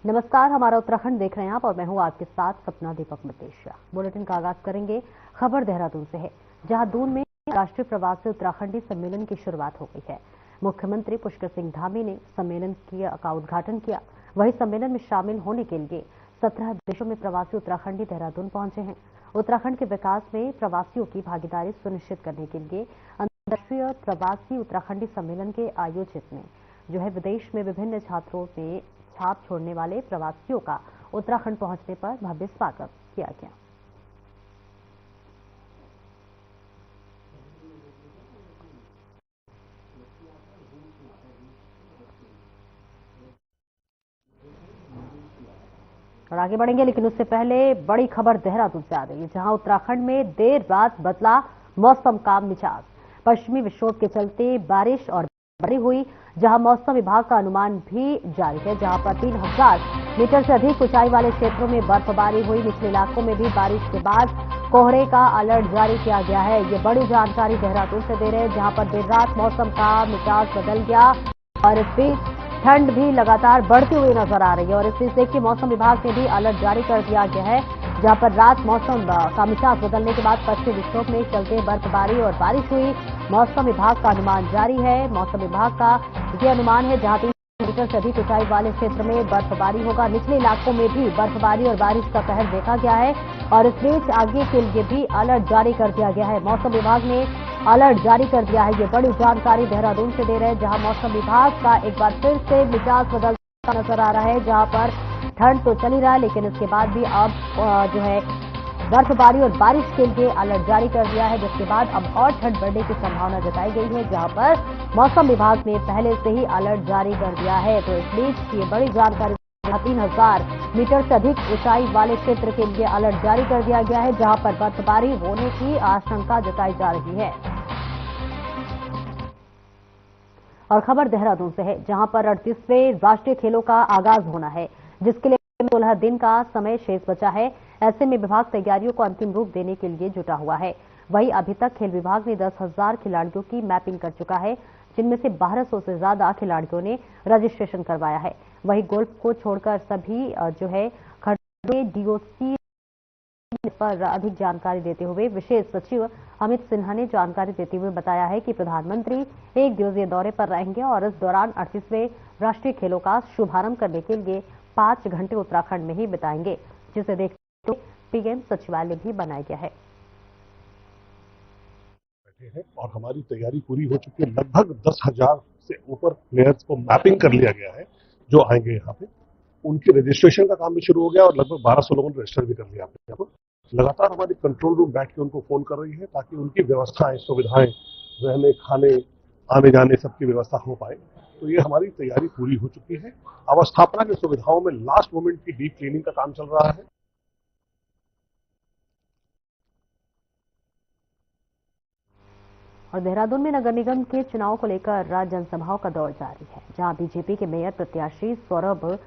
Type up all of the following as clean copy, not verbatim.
नमस्कार, हमारा उत्तराखंड देख रहे हैं आप और मैं हूं आपके साथ सपना दीपक मतेशिया। बुलेटिन का आगाज करेंगे खबर देहरादून से है, जहां दून में राष्ट्रीय प्रवासी उत्तराखंडी सम्मेलन की शुरुआत हो गई है। मुख्यमंत्री पुष्कर सिंह धामी ने सम्मेलन का उद्घाटन किया। वहीं सम्मेलन में शामिल होने के लिए 17 देशों में प्रवासी उत्तराखंडी देहरादून पहुंचे हैं। उत्तराखंड के विकास में प्रवासियों की भागीदारी सुनिश्चित करने के लिए अंतर्राष्ट्रीय प्रवासी उत्तराखंडी सम्मेलन के आयोजित में विदेश में विभिन्न छात्रों में छाप छोड़ने वाले प्रवासियों का उत्तराखंड पहुंचने पर भव्य स्वागत किया गया। और आगे बढ़ेंगे, लेकिन उससे पहले बड़ी खबर देहरादून से आ रही है, जहां उत्तराखंड में देर रात बदला मौसम का मिजाज। पश्चिमी विक्षोभ के चलते बारिश और बड़ी हुई, जहां मौसम विभाग का अनुमान भी जारी है, जहां पर 3000 मीटर से अधिक ऊंचाई वाले क्षेत्रों में बर्फबारी हुई। निचले इलाकों में भी बारिश के बाद कोहरे का अलर्ट जारी किया गया है। ये बड़ी जानकारी देहरादून से दे रहे हैं, जहां पर देर रात मौसम का मिजाज बदल गया और इस बीच ठंड भी लगातार बढ़ती हुई नजर आ रही है। और इस बीच देखिए, मौसम विभाग ने भी अलर्ट जारी कर दिया गया है, जहां पर रात मौसम का मिजाज बदलने के बाद पश्चिमी विक्षोभ में चलते बर्फबारी और बारिश हुई। मौसम विभाग का अनुमान जारी है। मौसम विभाग का ये अनुमान है, जहां 300 मीटर से अधिक ऊंचाई वाले क्षेत्र में बर्फबारी होगा। निचले इलाकों में भी बर्फबारी और बारिश का कहर देखा गया है और इस बीच आगे के लिए भी अलर्ट जारी कर दिया गया है। मौसम विभाग ने अलर्ट जारी कर दिया है। ये बड़ी जानकारी देहरादून से दे रहे हैं, जहां मौसम विभाग का एक बार फिर से मिजाज बदलता नजर आ रहा है, जहां पर ठंड तो चल ही रहा है, लेकिन इसके बाद भी अब बर्फबारी और बारिश के लिए अलर्ट जारी कर दिया है, जिसके बाद अब और ठंड बढ़ने की संभावना जताई गई है, जहां पर मौसम विभाग ने पहले से ही अलर्ट जारी कर दिया है। तो इस बीच ये बड़ी जानकारी, 3000 मीटर से अधिक ऊंचाई वाले क्षेत्र के लिए अलर्ट जारी कर दिया गया है, जहां पर बर्फबारी होने की आशंका जताई जा रही है। और खबर देहरादून से है, जहां पर 38वें राष्ट्रीय खेलों का आगाज होना है, जिसके लिए 16 दिन का समय शेष बचा है। ऐसे में विभाग तैयारियों को अंतिम रूप देने के लिए जुटा हुआ है। वहीं अभी तक खेल विभाग ने 10,000 खिलाड़ियों की मैपिंग कर चुका है, जिनमें से 1200 से ज्यादा खिलाड़ियों ने रजिस्ट्रेशन करवाया है। वहीं गोल्फ को छोड़कर सभी खड़े डीओसी पर अधिक जानकारी देते हुए विशेष सचिव अमित सिन्हा ने जानकारी देते हुए बताया है कि प्रधानमंत्री 1 दिवसीय दौरे पर रहेंगे और इस दौरान 38वें राष्ट्रीय खेलों का शुभारंभ करने के लिए 5 घंटे उत्तराखंड में ही बिताएंगे, जिसे देखते हुए पीएम सचिवालय भी बनाया गया है। और हमारी तैयारी पूरी हो चुकी है। लगभग 10,000 से ऊपर प्लेयर्स को मैपिंग कर लिया गया है, जो आएंगे यहाँ पे। उनके रजिस्ट्रेशन का काम भी शुरू हो गया और लगभग 1200 लोगों ने रजिस्टर भी कर लिया यहाँ पर। लगातार हमारी कंट्रोल रूम बैठ के उनको फोन कर रही है, ताकि उनकी व्यवस्थाएं, सुविधाएं, रहने, खाने, आने जाने सबकी व्यवस्था हो पाए। तो ये हमारी तैयारी पूरी हो चुकी है। अवस्थापना की सुविधाओं में लास्ट मोमेंट की डीप क्लीनिंग का काम चल रहा है। और देहरादून में नगर निगम के चुनाव को लेकर जनसभाओं का दौर जारी है, जहां बीजेपी के मेयर प्रत्याशी सौरभ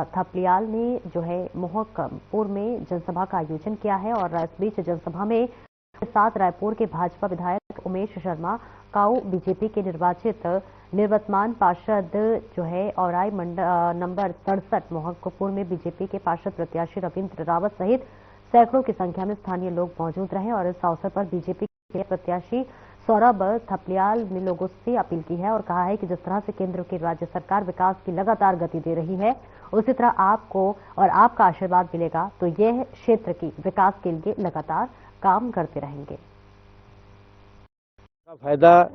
थपलियाल ने मोहकमपुर में जनसभा का आयोजन किया है। और इस बीच जनसभा में साथ रायपुर के भाजपा विधायक उमेश शर्मा, काऊ बीजेपी के निर्वाचित निवर्तमान पार्षद औराई नंबर 67 मोहकमपुर में बीजेपी के पार्षद प्रत्याशी रविंद्र रावत सहित सैकड़ों की संख्या में स्थानीय लोग मौजूद रहे। और इस अवसर पर बीजेपी के प्रत्याशी सौरभ थपलियाल ने लोगों से अपील की है और कहा है कि जिस तरह से केंद्र की राज्य सरकार विकास की लगातार गति दे रही है, उसी तरह आपको और आपका आशीर्वाद मिलेगा तो यह क्षेत्र की विकास के लिए लगातार काम करते रहेंगे। फायदा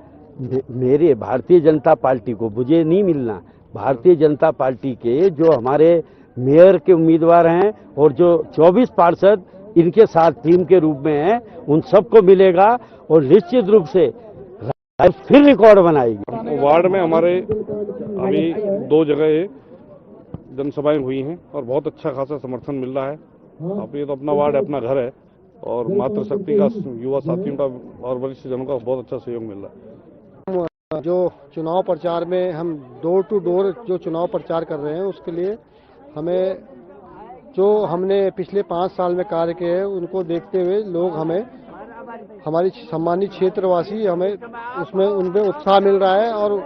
मेरे भारतीय जनता पार्टी को मुझे नहीं मिलना, भारतीय जनता पार्टी के जो हमारे मेयर के उम्मीदवार हैं और जो 24 पार्षद इनके साथ टीम के रूप में हैं, उन सबको मिलेगा और निश्चित रूप से फिर रिकॉर्ड बनाएगी। वार्ड में हमारे अभी 2 जगह जनसभाएं हुई हैं और बहुत अच्छा खासा समर्थन मिल रहा है। अब ये तो अपना वार्ड है, अपना घर है और मातृशक्ति का, युवा साथियों का और वरिष्ठ जनों का बहुत अच्छा सहयोग मिल रहा है। जो चुनाव प्रचार में हम डोर टू डोर जो चुनाव प्रचार कर रहे हैं, उसके लिए हमें जो हमने पिछले 5 साल में कार्य किए हैं, उनको देखते हुए लोग हमें, हमारी सम्मानित क्षेत्रवासी हमें उसमें उनमें उत्साह मिल रहा है और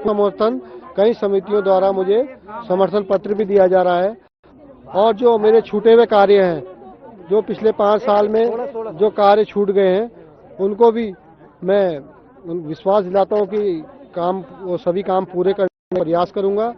समर्थन कई समितियों द्वारा मुझे समर्थन पत्र भी दिया जा रहा है। और जो मेरे छूटे हुए कार्य हैं, जो पिछले 5 साल में जो कार्य छूट गए हैं, उनको भी मैं विश्वास दिलाता हूं कि वो सभी काम पूरे करने का प्रयास करूंगा।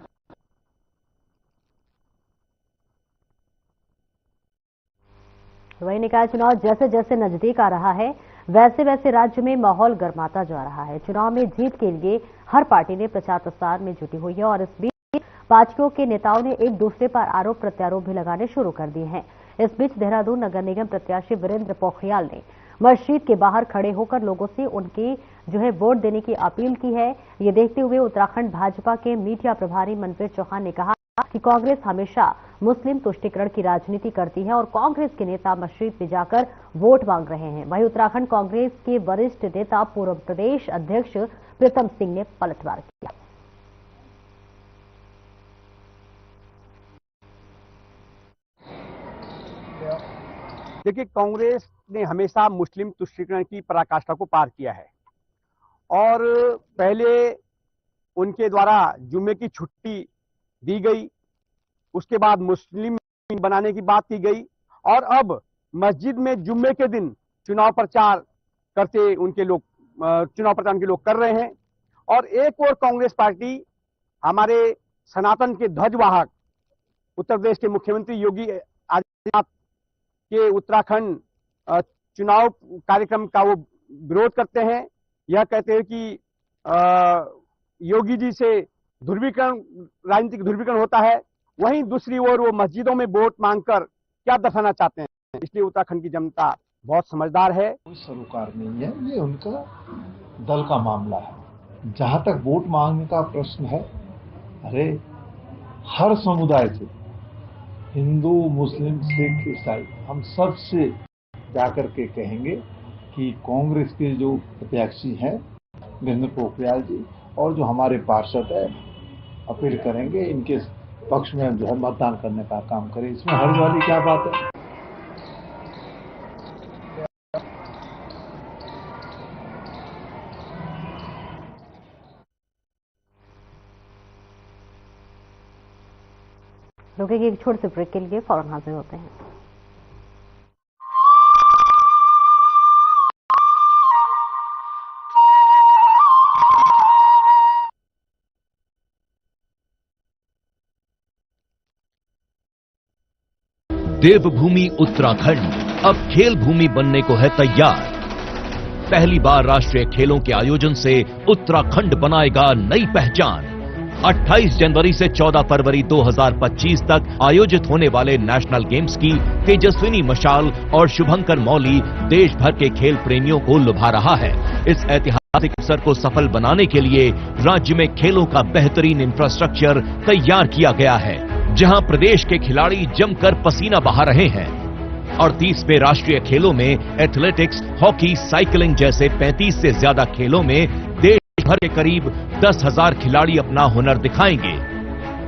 वही निकाय चुनाव जैसे जैसे नजदीक आ रहा है, वैसे वैसे राज्य में माहौल गर्माता जा रहा है। चुनाव में जीत के लिए हर पार्टी ने प्रचार प्रसार में जुटी हुई है और इस बीच पार्टियों के नेताओं ने एक दूसरे पर आरोप प्रत्यारोप भी लगाने शुरू कर दिए हैं। इस बीच देहरादून नगर निगम प्रत्याशी वीरेंद्र पोखरियाल ने मस्जिद के बाहर खड़े होकर लोगों से उनकी वोट देने की अपील की है। ये देखते हुए उत्तराखंड भाजपा के मीडिया प्रभारी मनप्रीत चौहान ने कहा कि कांग्रेस हमेशा मुस्लिम तुष्टीकरण की राजनीति करती है और कांग्रेस के नेता मस्जिद में जाकर वोट मांग रहे हैं। वहीं उत्तराखंड कांग्रेस के वरिष्ठ नेता पूर्व प्रदेश अध्यक्ष प्रीतम सिंह ने पलटवार किया। देखिए, कांग्रेस ने हमेशा मुस्लिम तुष्टीकरण की पराकाष्ठा को पार किया है और पहले उनके द्वारा जुम्मे की छुट्टी दी गई, उसके बाद मुस्लिम बनाने की बात की गई और अब मस्जिद में जुम्मे के दिन चुनाव प्रचार करते उनके लोग चुनाव प्रचार उनके लोग कर रहे हैं। और एक और कांग्रेस पार्टी हमारे सनातन के ध्वजवाहक उत्तर प्रदेश के मुख्यमंत्री योगी आदित्यनाथ के उत्तराखंड चुनाव कार्यक्रम का वो विरोध करते हैं। यह कहते हैं कि योगी जी से ध्रुवीकरण, राजनीतिक ध्रुवीकरण होता है। वहीं दूसरी ओर वो मस्जिदों में वोट मांगकर क्या दर्शाना चाहते हैं। इसलिए उत्तराखंड की जनता बहुत समझदार है। कोई सरोकार नहीं है, ये उनका दल का मामला है। जहां तक वोट मांगने का प्रश्न है, अरे हर समुदाय से, हिंदू, मुस्लिम, सिख, ईसाई, हम सब से जाकर के कहेंगे कि कांग्रेस के जो प्रत्याशी हैं वीरेंद्र पोखरियाल जी और जो हमारे पार्षद है, अपील करेंगे इनके पक्ष में जो है मतदान करने का काम करें। इसमें हर्ज वाली क्या बात है। रुकेंगे एक छोटे से ब्रेक के लिए, फौरन हाजिर होते हैं। देवभूमि उत्तराखंड अब खेल भूमि बनने को है तैयार। पहली बार राष्ट्रीय खेलों के आयोजन से उत्तराखंड बनाएगा नई पहचान। 28 जनवरी से 14 फरवरी 2025 तक आयोजित होने वाले नेशनल गेम्स की तेजस्विनी मशाल और शुभंकर मौली देश भर के खेल प्रेमियों को लुभा रहा है। इस ऐतिहासिक अवसर को सफल बनाने के लिए राज्य में खेलों का बेहतरीन इंफ्रास्ट्रक्चर तैयार किया गया है, जहां प्रदेश के खिलाड़ी जमकर पसीना बहा रहे हैं। और 30वें राष्ट्रीय खेलों में एथलेटिक्स, हॉकी, साइकिलिंग जैसे 35 से ज्यादा खेलों में देश भर के करीब 10,000 खिलाड़ी अपना हुनर दिखाएंगे।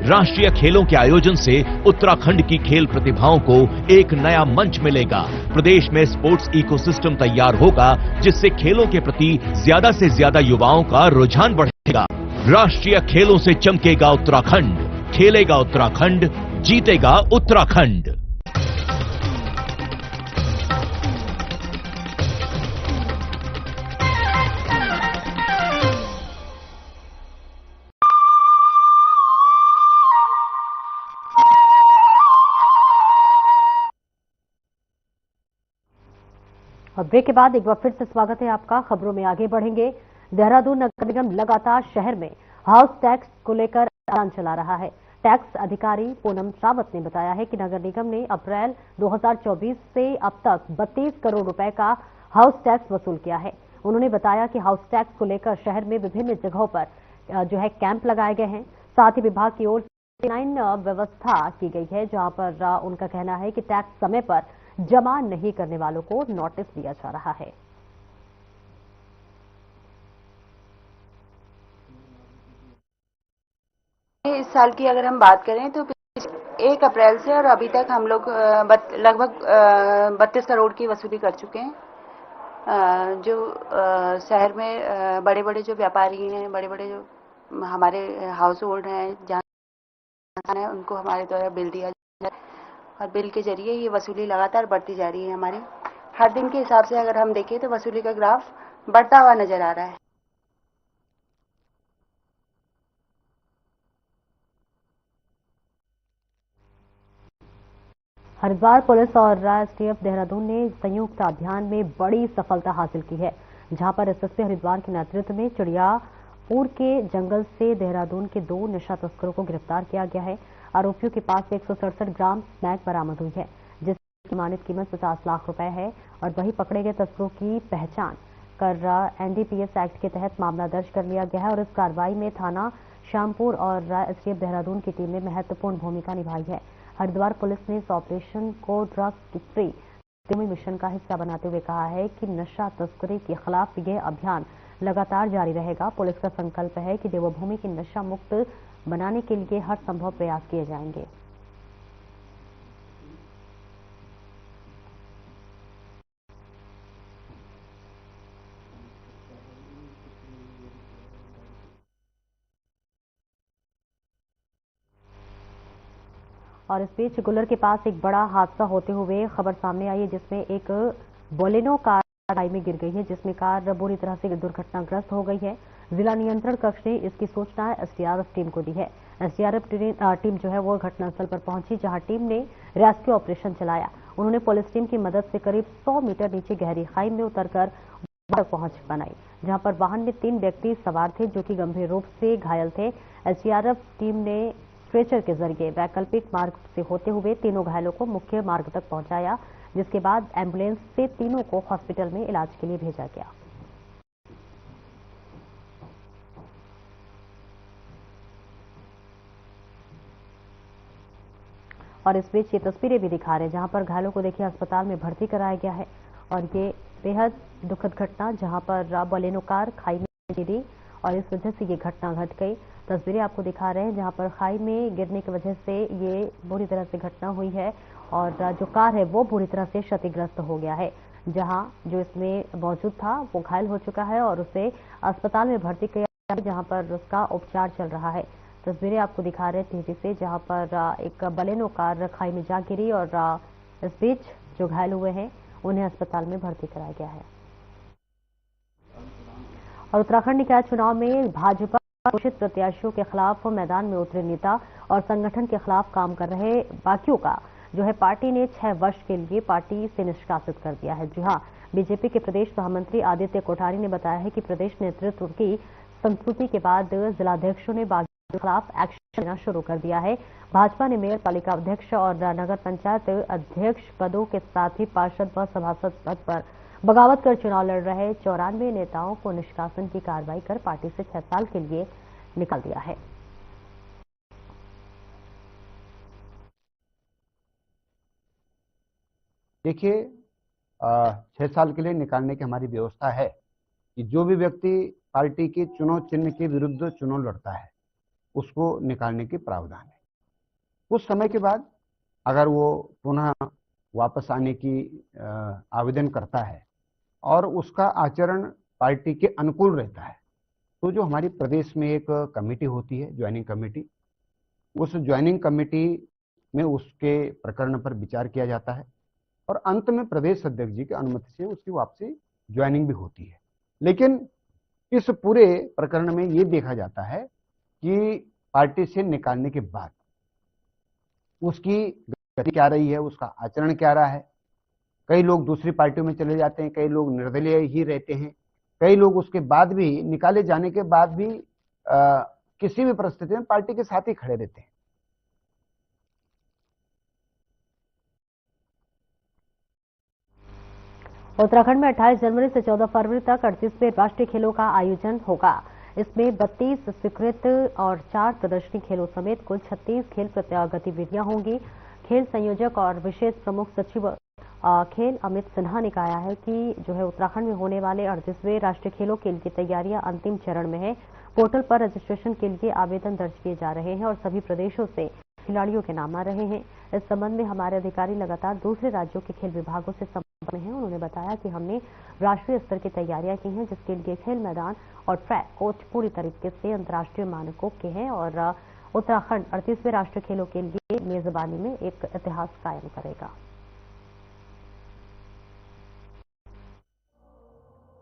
राष्ट्रीय खेलों के आयोजन से उत्तराखंड की खेल प्रतिभाओं को एक नया मंच मिलेगा। प्रदेश में स्पोर्ट्स इकोसिस्टम तैयार होगा, जिससे खेलों के प्रति ज्यादा से ज्यादा युवाओं का रुझान बढ़ेगा। राष्ट्रीय खेलों से चमकेगा उत्तराखंड, खेलेगा उत्तराखंड, जीतेगा उत्तराखंड। और ब्रेक के बाद एक बार फिर से स्वागत है आपका। खबरों में आगे बढ़ेंगे। देहरादून नगर निगम लगातार शहर में हाउस टैक्स को लेकर अभियान चला रहा है। टैक्स अधिकारी पूनम रावत ने बताया है कि नगर निगम ने अप्रैल 2024 से अब तक 32 करोड़ रुपए का हाउस टैक्स वसूल किया है। उन्होंने बताया कि हाउस टैक्स को लेकर शहर में विभिन्न जगहों पर कैंप लगाए गए हैं। साथ ही विभाग की ओर से 9 व्यवस्था की गई है, जहां पर उनका कहना है कि टैक्स समय पर जमा नहीं करने वालों को नोटिस दिया जा रहा है। इस साल की अगर हम बात करें तो 1 अप्रैल से और अभी तक हम लोग लगभग 32 करोड़ की वसूली कर चुके हैं। जो शहर में बड़े बड़े जो व्यापारी हैं, बड़े बड़े जो हमारे हाउस होल्ड हैं जहाँ है उनको हमारे द्वारा बिल दिया जाए और बिल के जरिए ये वसूली लगातार बढ़ती जा रही है। हमारी हर दिन के हिसाब से अगर हम देखें तो वसूली का ग्राफ बढ़ता हुआ नजर आ रहा है। हरिद्वार पुलिस और एसटीएफ देहरादून ने संयुक्त अभियान में बड़ी सफलता हासिल की है, जहां पर एसएसपी हरिद्वार के नेतृत्व में चिड़ियापुर के जंगल से देहरादून के 2 नशा तस्करों को गिरफ्तार किया गया है। आरोपियों के पास से 167 ग्राम स्मैक बरामद हुई है, जिसकी अनुमानित कीमत 50 लाख रुपए है। और वहीं पकड़े गए तस्करों की पहचान कर एनडीपीएस एक्ट के तहत मामला दर्ज कर लिया गया है और इस कार्रवाई में थाना श्यामपुर और एसटीएफ देहरादून की टीम ने महत्वपूर्ण भूमिका निभाई है। हरिद्वार पुलिस ने इस ऑपरेशन को ड्रग फ्री देवभूमि मिशन का हिस्सा बनाते हुए कहा है कि नशा तस्करी के खिलाफ यह अभियान लगातार जारी रहेगा। पुलिस का संकल्प है कि देवभूमि की नशा मुक्त बनाने के लिए हर संभव प्रयास किए जाएंगे। और इस बीच गुलर के पास एक बड़ा हादसा होते हुए खबर सामने आई है, जिसमें एक बोलेनो कार खाई में गिर गई है, जिसमें कार बुरी तरह से दुर्घटनाग्रस्त हो गई है। जिला नियंत्रण कक्ष ने इसकी सूचना एसडीआरएफ टीम को दी है। एसडीआरएफ टीम जो है वो घटनास्थल पर पहुंची, जहां टीम ने रेस्क्यू ऑपरेशन चलाया। उन्होंने पुलिस टीम की मदद से करीब 100 मीटर नीचे गहरी खाई में उतरकर पहुंच बनाई, जहां पर वाहन में 3 व्यक्ति सवार थे जो कि गंभीर रूप से घायल थे। एसडीआरएफ टीम ने स्ट्रेचर के जरिए वैकल्पिक मार्ग से होते हुए तीनों घायलों को मुख्य मार्ग तक पहुंचाया, जिसके बाद एम्बुलेंस से तीनों को हॉस्पिटल में इलाज के लिए भेजा गया। और इस बीच ये तस्वीरें भी दिखा रहे हैं, जहां पर घायलों को देखिए अस्पताल में भर्ती कराया गया है। और ये बेहद दुखद घटना, जहां पर बोलेनो कार खाई में गिरी और इस वजह से ये घटना घट गई। तस्वीरें आपको दिखा रहे हैं, जहां पर खाई में गिरने की वजह से ये बुरी तरह से घटना हुई है और जो कार है वो बुरी तरह से क्षतिग्रस्त हो गया है। जहां जो इसमें मौजूद था वो घायल हो चुका है और उसे अस्पताल में भर्ती किया गया, जहां पर उसका उपचार चल रहा है। तस्वीरें आपको दिखा रहे हैं तेजी से, जहां पर एक बलेनो कार खाई में जा गिरी और इस बीच जो घायल हुए हैं उन्हें अस्पताल में भर्ती कराया गया है। और उत्तराखंड निकाय चुनाव में भाजपा घोषित प्रत्याशियों के खिलाफ मैदान में उतरे नेता और संगठन के खिलाफ काम कर रहे बाकियों का जो है पार्टी ने 6 वर्ष के लिए पार्टी से निष्कासित कर दिया है। जी हां, बीजेपी के प्रदेश महामंत्री आदित्य कोठारी ने बताया है कि प्रदेश नेतृत्व की संस्तुति के बाद जिलाध्यक्षों ने बागियों के खिलाफ एक्शन लेना शुरू कर दिया है। भाजपा ने मेयर, पालिका अध्यक्ष और नगर पंचायत अध्यक्ष पदों के साथ ही पार्षद व सभासद पद पर बगावत कर चुनाव लड़ रहे 94 नेताओं को निष्कासन की कार्रवाई कर पार्टी से 6 साल के लिए निकाल दिया है। देखिए, 6 साल के लिए निकालने की हमारी व्यवस्था है कि जो भी व्यक्ति पार्टी के चुनाव चिन्ह के विरुद्ध चुनाव लड़ता है उसको निकालने की प्रावधान है। कुछ समय के बाद अगर वो पुनः वापस आने की आवेदन करता है और उसका आचरण पार्टी के अनुकूल रहता है तो जो हमारी प्रदेश में एक कमेटी होती है, ज्वाइनिंग कमेटी, उस ज्वाइनिंग कमेटी में उसके प्रकरण पर विचार किया जाता है और अंत में प्रदेश अध्यक्ष जी की अनुमति से उसकी वापसी ज्वाइनिंग भी होती है। लेकिन इस पूरे प्रकरण में ये देखा जाता है कि पार्टी से निकालने के बाद उसकी गति क्या रही है, उसका आचरण क्या रहा है। कई लोग दूसरी पार्टियों में चले जाते हैं, कई लोग निर्दलीय ही रहते हैं, कई लोग उसके बाद भी, निकाले जाने के बाद भी किसी भी परिस्थिति में पार्टी के साथ ही खड़े रहते हैं। उत्तराखंड में 28 जनवरी से 14 फरवरी तक 38वें राष्ट्रीय खेलों का आयोजन होगा। इसमें 32 स्वीकृत और 4 प्रदर्शनी खेलों समेत कुल 36 खेल गतिविधियां होंगी। खेल संयोजक और विशेष प्रमुख सचिव खेल अमित सिन्हा ने कहा है कि जो है उत्तराखंड में होने वाले 38वें राष्ट्रीय खेलों के लिए तैयारियां अंतिम चरण में है। पोर्टल पर रजिस्ट्रेशन के लिए आवेदन दर्ज किए जा रहे हैं और सभी प्रदेशों से खिलाड़ियों के नाम आ रहे हैं। इस संबंध में हमारे अधिकारी लगातार दूसरे राज्यों के खेल विभागों से में हैं। उन्होंने बताया कि हमने राष्ट्रीय स्तर की तैयारियां की हैं, जिसके लिए खेल मैदान और ट्रैक कोच पूरी तरीके से अंतर्राष्ट्रीय मानकों के हैं और उत्तराखंड 38वें राष्ट्रीय खेलों के लिए मेजबानी में एक इतिहास कायम करेगा।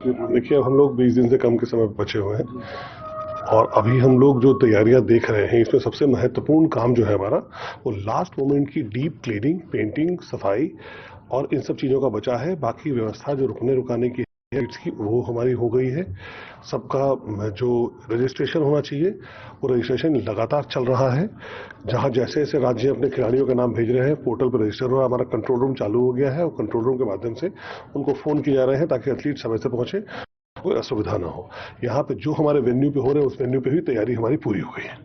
देखिए, हम लोग 20 दिन से कम के समय बचे हुए हैं और अभी हम लोग जो तैयारियां देख रहे हैं, इसमें सबसे महत्वपूर्ण काम जो है हमारा, वो लास्ट मोमेंट की डीप क्लीनिंग, पेंटिंग, सफाई और इन सब चीजों का बचा है। बाकी व्यवस्था जो रुकने की है इसकी, वो हमारी हो गई है। सबका जो रजिस्ट्रेशन होना चाहिए वो रजिस्ट्रेशन लगातार चल रहा है। जहां जैसे जैसे राज्य अपने खिलाड़ियों के नाम भेज रहे हैं, पोर्टल पर रजिस्टर हो रहा है। हमारा कंट्रोल रूम चालू हो गया है और कंट्रोल रूम के माध्यम से उनको फोन किए जा रहे हैं ताकि एथलीट समय से पहुंचे, कोई असुविधा ना हो। यहाँ पे जो हमारे वेन्यू पे हो रहे हैं, उस वेन्यू पे भी तैयारी हमारी पूरी हो गई है।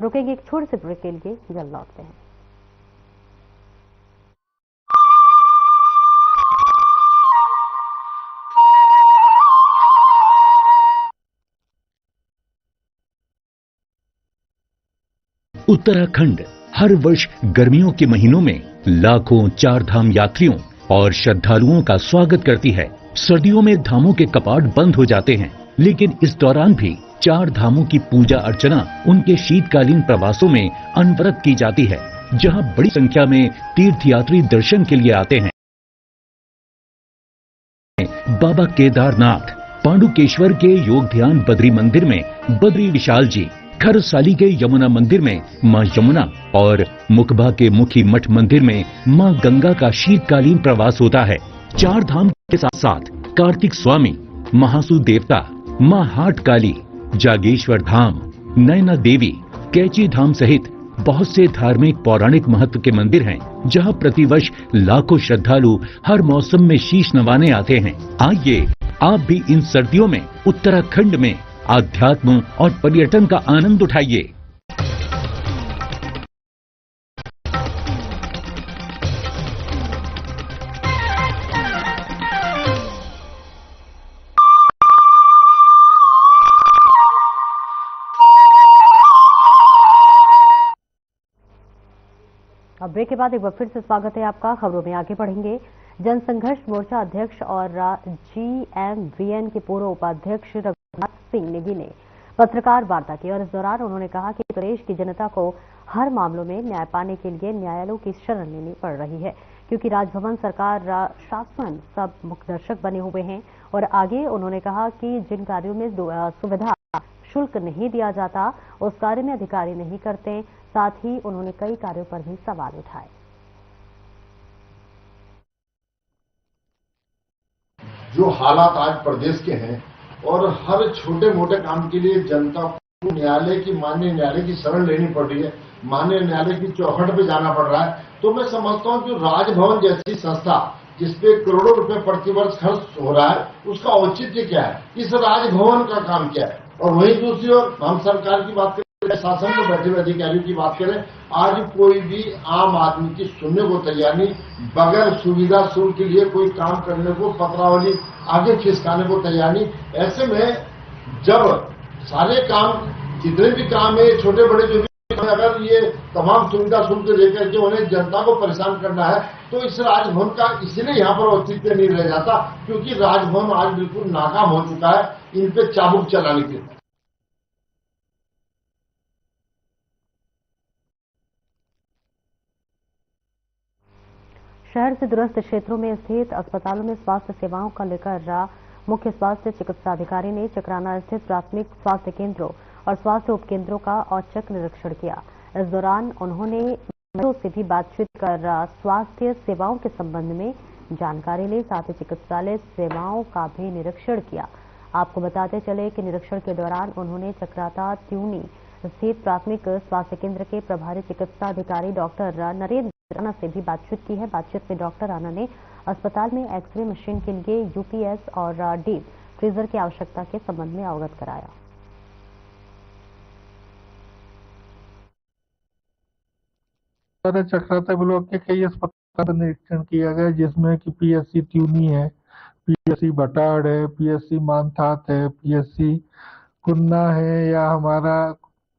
रुकेंगे एक छोटे से ब्रेक के लिए, जल्द लौटते हैं। उत्तराखंड हर वर्ष गर्मियों के महीनों में लाखों चार धाम यात्रियों और श्रद्धालुओं का स्वागत करती है। सर्दियों में धामों के कपाट बंद हो जाते हैं, लेकिन इस दौरान भी चार धामों की पूजा अर्चना उनके शीतकालीन प्रवासों में अनवरत की जाती है, जहां बड़ी संख्या में तीर्थयात्री दर्शन के लिए आते हैं। बाबा केदारनाथ, पांडुकेश्वर के योग ध्यान बद्री मंदिर में बद्री विशाल जी, खरसाली के यमुना मंदिर में मां यमुना और मुकबा के मुखी मठ मंदिर में मां गंगा का शीतकालीन प्रवास होता है। चार धाम के साथ साथ कार्तिक स्वामी, महासु देवता, मां हाट काली, जागेश्वर धाम, नैना देवी, कैची धाम सहित बहुत से धार्मिक पौराणिक महत्व के मंदिर हैं, जहां प्रतिवर्ष लाखों श्रद्धालु हर मौसम में शीश नवाने आते हैं। आइए आप भी इन सर्दियों में उत्तराखंड में आध्यात्म और पर्यटन का आनंद उठाइए। अब ब्रेक के बाद एक बार फिर से स्वागत है आपका। खबरों में आगे बढ़ेंगे। जनसंघर्ष मोर्चा अध्यक्ष और GMVN के पूर्व उपाध्यक्ष रघुनाथ सिंह नेगी ने पत्रकार वार्ता की और इस दौरान उन्होंने कहा कि प्रदेश की जनता को हर मामलों में न्याय पाने के लिए न्यायालयों की शरण लेनी पड़ रही है, क्योंकि राजभवन, सरकार, शासन सब मुखदर्शक बने हुए हैं। और आगे उन्होंने कहा कि जिन कार्यों में सुविधा शुल्क नहीं दिया जाता, उस कार्य में अधिकारी नहीं करते। साथ ही उन्होंने कई कार्यों पर भी सवाल उठाए। जो हालात आज प्रदेश के हैं और हर छोटे मोटे काम के लिए जनता को माननीय न्यायालय की शरण लेनी पड़ रही है, माननीय न्यायालय की चौखट पे जाना पड़ रहा है, तो मैं समझता हूं कि राजभवन जैसी संस्था जिसपे करोड़ों रुपए प्रतिवर्ष खर्च हो रहा है, उसका औचित्य क्या है, इस राजभवन का काम क्या है। और वहीं दूसरी ओर हम सरकार की बात करें, शासन में बैठे हुए अधिकारियों की बात करें, आज कोई भी आम आदमी की सुनने को तैयार नहीं, बगैर सुविधा शुल्क के लिए कोई काम करने को पत्रावली आगे खिसकाने को तैयार नहीं। ऐसे में जब सारे काम, जितने भी काम है, छोटे बड़े जो भी काम है, अगर ये तमाम सुविधा शुल्क लेकर के उन्हें जनता को परेशान करना है, तो इस राजभवन का इसलिए यहाँ पर औचित्य नहीं रह जाता, क्योंकि राजभवन आज बिल्कुल नाकाम हो चुका है इन पे चाबुक चलाने के। शहर से दूरस्थ क्षेत्रों में स्थित अस्पतालों में स्वास्थ्य सेवाओं का लेकर मुख्य स्वास्थ्य चिकित्सा अधिकारी ने चक्राना स्थित प्राथमिक स्वास्थ्य केंद्रों और स्वास्थ्य उपकेंद्रों का औचक निरीक्षण किया। इस दौरान उन्होंने मेट्रो से भी बातचीत कर स्वास्थ्य सेवाओं के संबंध में जानकारी ली, साथ ही चिकित्सालय सेवाओं का भी निरीक्षण किया। आपको बताते चले कि निरीक्षण के दौरान उन्होंने चक्राता त्यूनी स्थित प्राथमिक स्वास्थ्य केंद्र के प्रभारी चिकित्सा अधिकारी डॉक्टर नरेंद्र राणा से भी बातचीत की है। बातचीत में डॉक्टर राणा ने अस्पताल में एक्सरे मशीन के लिए UPS और डीप फ्रीजर की आवश्यकता के संबंध में अवगत कराया। चक्राता ब्लॉक के कई अस्पताल का निरीक्षण किया गया, जिसमें कि PSC त्यूनी है, PSC भटाड़ है, PSC मानथात है, PSC कुन्ना है, या हमारा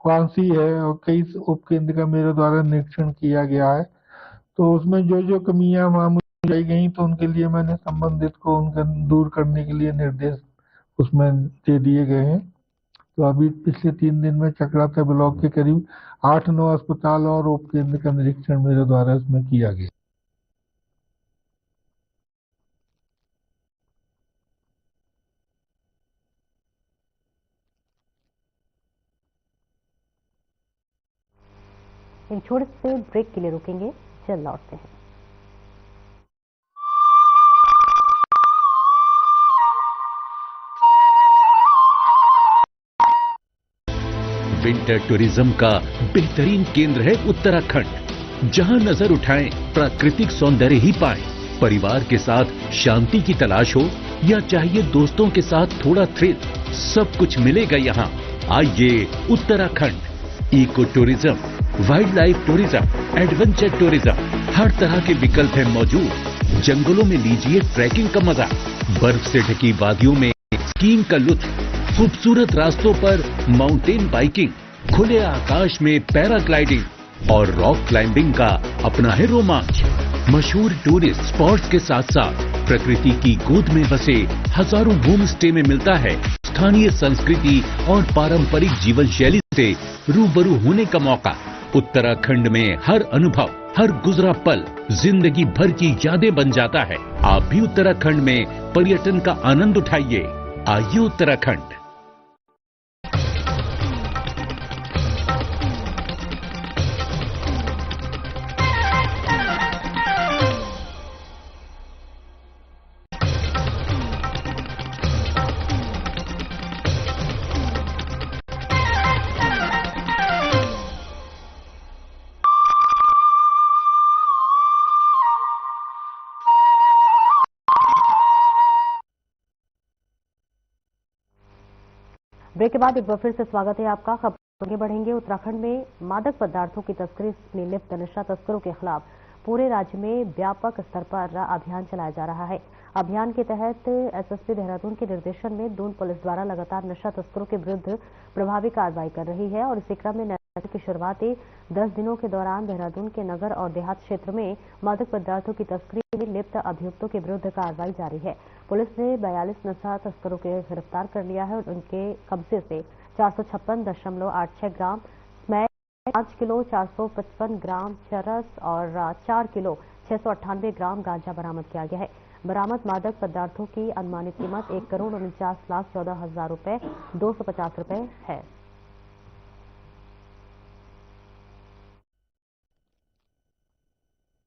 कांसी है और कई उपकेंद्र का मेरे द्वारा निरीक्षण किया गया है। तो उसमें जो जो कमियां मामूली आई गई तो उनके लिए मैंने संबंधित को उनका दूर करने के लिए निर्देश उसमें दे दिए गए हैं। तो अभी पिछले 3 दिन में चक्राता ब्लॉक के करीब 8-9 अस्पताल और उपकेंद्र का निरीक्षण मेरे द्वारा इसमें किया गया। एक छोटे से ब्रेक के लिए रुकेंगे, जल्द लौटते हैं। विंटर टूरिज्म का बेहतरीन केंद्र है उत्तराखंड। जहां नजर उठाएं प्राकृतिक सौंदर्य ही पाएं। परिवार के साथ शांति की तलाश हो या चाहिए दोस्तों के साथ थोड़ा थ्रिल, सब कुछ मिलेगा यहाँ। आइए Uttarakhand. Eco tourism, wild life tourism, adventure tourism, हर तरह के विकल्प हैं मौजूद। जंगलों में लीजिए ट्रैकिंग का मजा, बर्फ से ढकी वादियों में स्कीइंग का लुत्फ, खूबसूरत रास्तों पर माउंटेन बाइकिंग, खुले आकाश में पैराग्लाइडिंग और रॉक क्लाइंबिंग का अपना है रोमांच। मशहूर टूरिस्ट स्पॉट्स के साथ साथ प्रकृति की गोद में बसे हजारों होम स्टे में मिलता है स्थानीय संस्कृति और पारंपरिक जीवन शैली से रूबरू होने का मौका। उत्तराखंड में हर अनुभव, हर गुजरा पल जिंदगी भर की यादें बन जाता है। आप भी उत्तराखंड में पर्यटन का आनंद उठाइए। आइए उत्तराखंड। ब्रेक के बाद एक बार फिर से स्वागत है आपका। खबर आगे बढ़ेंगे। उत्तराखंड में मादक पदार्थों की तस्करी में लिप्त नशा तस्करों के खिलाफ पूरे राज्य में व्यापक स्तर पर अभियान चलाया जा रहा है। अभियान के तहत एसएसपी देहरादून के निर्देशन में दून पुलिस द्वारा लगातार नशा तस्करों के विरुद्ध प्रभावी कार्रवाई कर रही है और इसी क्रम में की शुरुआती 10 दिनों के दौरान देहरादून के नगर और देहात क्षेत्र में मादक पदार्थों की तस्करी में लिप्त अभियुक्तों के विरुद्ध कार्रवाई जारी है। पुलिस ने 42 नशा तस्करों को गिरफ्तार कर लिया है और उनके कब्जे से 456.86 ग्राम स्मैक, 5 किलो 455 ग्राम चरस और 4 किलो 698 ग्राम गांजा बरामद किया गया है। बरामद मादक पदार्थों की अनुमानित कीमत 1,49,14,000 रुपए 250 रुपए है।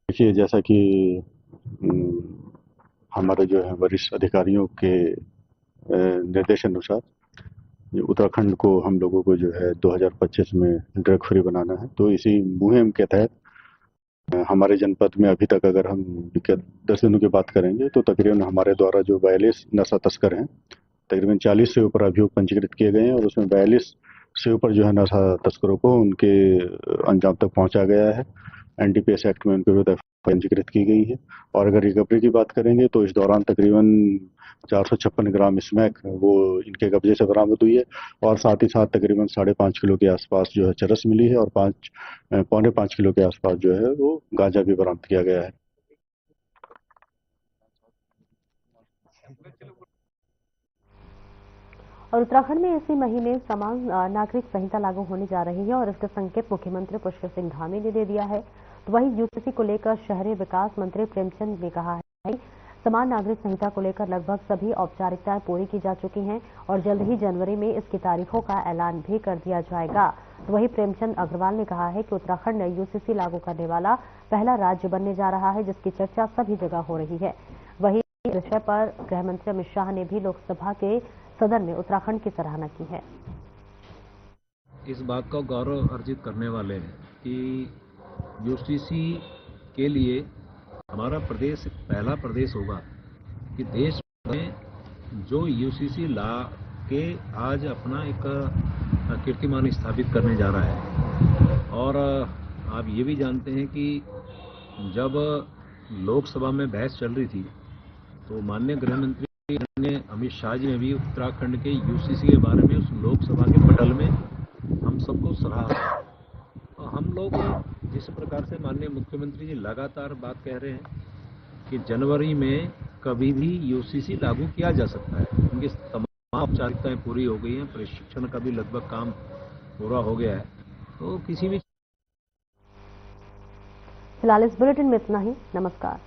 देखिए, जैसा कि हमारे जो है वरिष्ठ अधिकारियों के निर्देशानुसार उत्तराखंड को हम लोगों को जो है 2025 में ड्रग फ्री बनाना है। तो इसी मुहिम के तहत हमारे जनपद में अभी तक अगर हम 10 दिनों की बात करेंगे तो तकरीबन हमारे द्वारा जो 42 नशा तस्कर हैं, तकरीबन 40 से ऊपर अभियोग पंजीकृत किए गए हैं और उसमें 42 से ऊपर जो है नशा तस्करों को उनके अंजाम तक पहुंचा गया है। एनडीपीएस एक्ट में उनके विरुद्ध पंजीकृत की गई है। और अगर रिकवरी की बात करेंगे तो इस दौरान तकरीबन 456 ग्राम स्मैक वो इनके कब्जे से बरामद हुई है और साथ ही साथ तकरीबन 5.5 किलो के आसपास जो है चरस मिली है और 5.5 किलो के आसपास जो है वो गांजा भी बरामद किया गया है। और उत्तराखंड में इसी महीने समान नागरिक संहिता लागू होने जा रही है और इसका संकेत मुख्यमंत्री पुष्कर सिंह धामी ने दे दिया है। तो वहीं यूसीसी को लेकर शहरी विकास मंत्री प्रेमचंद ने कहा है समान नागरिक संहिता को लेकर लगभग सभी औपचारिकताएं पूरी की जा चुकी हैं और जल्द ही जनवरी में इसकी तारीखों का ऐलान भी कर दिया जाएगा। तो वहीं प्रेमचंद अग्रवाल ने कहा है कि उत्तराखंड यूसीसी लागू करने वाला पहला राज्य बनने जा रहा है जिसकी चर्चा सभी जगह हो रही है। वहीं इस विषय पर गृह मंत्री अमित शाह ने भी लोकसभा के सदन में उत्तराखंड की सराहना की है। इस बात का गौरव अर्जित करने वाले हैं कि यूसीसी के लिए हमारा प्रदेश पहला प्रदेश होगा कि देश में जो यूसीसी ला के आज अपना एक कीर्तिमान स्थापित करने जा रहा है। और आप ये भी जानते हैं कि जब लोकसभा में बहस चल रही थी तो माननीय गृह मंत्री अमित शाह जी ने भी उत्तराखंड के यूसीसी के बारे में उस लोकसभा के पटल में हम सबको सराहना है। और हम लोग जिस प्रकार से माननीय मुख्यमंत्री जी लगातार बात कह रहे हैं कि जनवरी में कभी भी यूसीसी लागू किया जा सकता है, उनकी तमाम औपचारिकताएं पूरी हो गई हैं, प्रशिक्षण का भी लगभग काम पूरा हो गया है, तो किसी भी। फिलहाल इस बुलेटिन में इतना ही। नमस्कार।